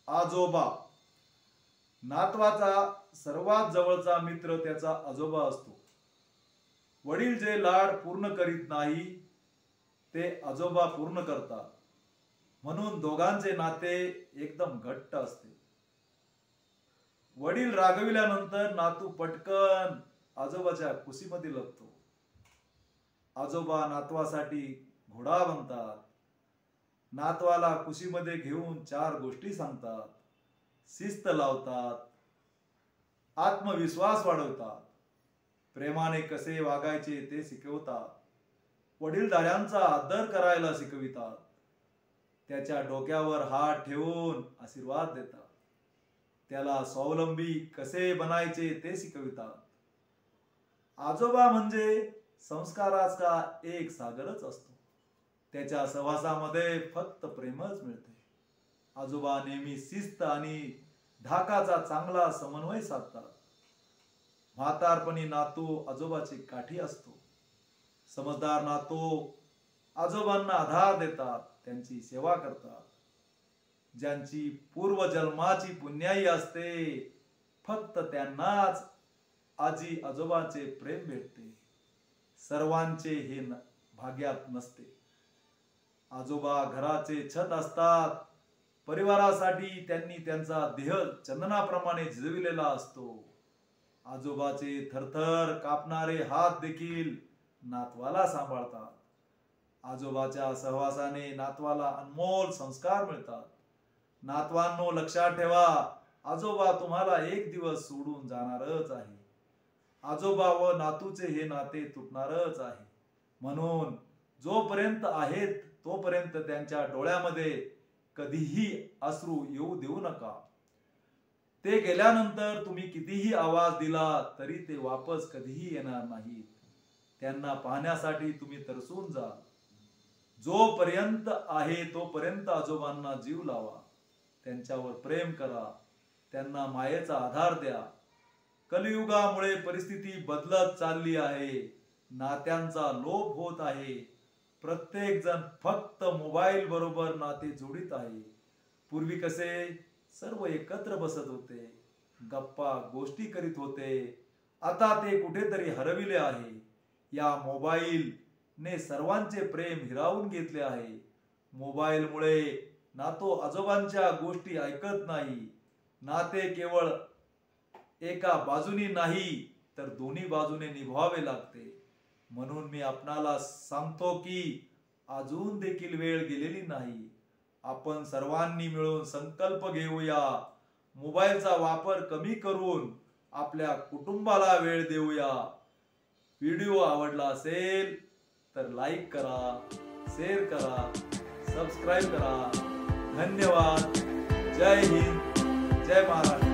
आजोबा. नातवाचा सर्वात जवळचा मित्र त्याचा आजोबा असतो. वडील जे लाड पूर्ण करीत नाही ते आजोबा पूर्ण करतात. म्हणून दोघांचे नाते एकदम घट्ट असते. वडील रागविल्यानंतर नातू पटकन आजोबाच्या कुशीमध्ये लपतो. आजोबा नातवासाठी घोडा बनतात. नातवाला कुशीमध्ये घेऊन 4 गोष्टी सांगतात. शिस्त लावतात, आत्मविश्वास वाढवतात, प्रेमाने कसे वागायचे ते शिकवतात, वडीलधाऱ्यांचा आदर करायला शिकवितात, त्याच्या डोक्यावर हात ठेवून आशीर्वाद देतात, त्याला स्वावलंबी कसे बनायचे ते शिकवितात. आजोबा म्हणजे संस्काराचा एक सागरच असतो. त्याच्या सहवासामध्ये फक्त प्रेमच मिळते. आजोबा नेहमी शिस्त आणि धाकाचा चांगला समन्वय साधतात. म्हातारपणी नातू आजोबाची काठी असतो. समजदार नातू आजोबांना आधार देतात, त्यांची सेवा करतात. ज्यांची पूर्वजन्माची पुण्याई असते फक्त त्यांनाच आजी आजोबाचे प्रेम भेटते. सर्वांचे हे भाग्यात नसते. आजोबा घराचे छत असतात. परिवारासाठी त्यांनी त्यांचा देह चंदनाप्रमाणे झिजविलेला असतो. आजोबाचे थरथर कापणारे हात देखील नातवाला सांभाळतात. आजोबाच्या सहवासाने नातवाला अनमोल संस्कार मिळतात. नातवांनो, लक्षात ठेवा, आजोबा तुम्हाला एक दिवस सोडून जाणारच आहे. आजोबा व नातूचे हे नाते तुटणारच आहे. म्हणून जोपर्यंत आहेत तोपर्यंत त्यांच्या डोळ्यामध्ये कधीही अश्रू येऊ देऊ नका. ते गेल्यानंतर तुम्ही कितीही आवाज दिला तरी ते वापस कधीही येणार नाहीत. त्यांना पाहण्यासाठी तुम्ही तरसून जा. जोपर्यंत आहे तोपर्यंत आजोबांना जीव लावा, त्यांच्यावर प्रेम करा, त्यांना मायेचा आधार द्या. कलियुगामुळे परिस्थिती बदलत चालली आहे. नात्यांचा लोप होत आहे. प्रत्येक जण फक्त मोबाईल बरोबर नाते जोडीत आहे. पूर्वी कसे सर्व एकत्र बसत होते, गप्पा गोष्टी करीत होते, आता ते कुठेतरी हरविले आहे. या मोबाईल ने सर्वांचे प्रेम हिरावून घेतले आहे. मोबाईलमुळे नातो आजोबांच्या गोष्टी ऐकत नाही. नाते केवळ एका बाजूने नाही तर दोन्ही बाजूने निभावावे लागते. म्हणून मी आपणाला सांगतो की अजून देखील वेळ गेलेली नाही. आपण सर्वांनी मिळून संकल्प घेऊया. मोबाईलचा वापर कमी करून आपल्या कुटुंबाला वेळ देऊया. व्हिडिओ आवडला असेल तर लाईक करा, शेअर करा, सबस्क्राईब करा. धन्यवाद. जय हिंद, जय महाराष्ट्र.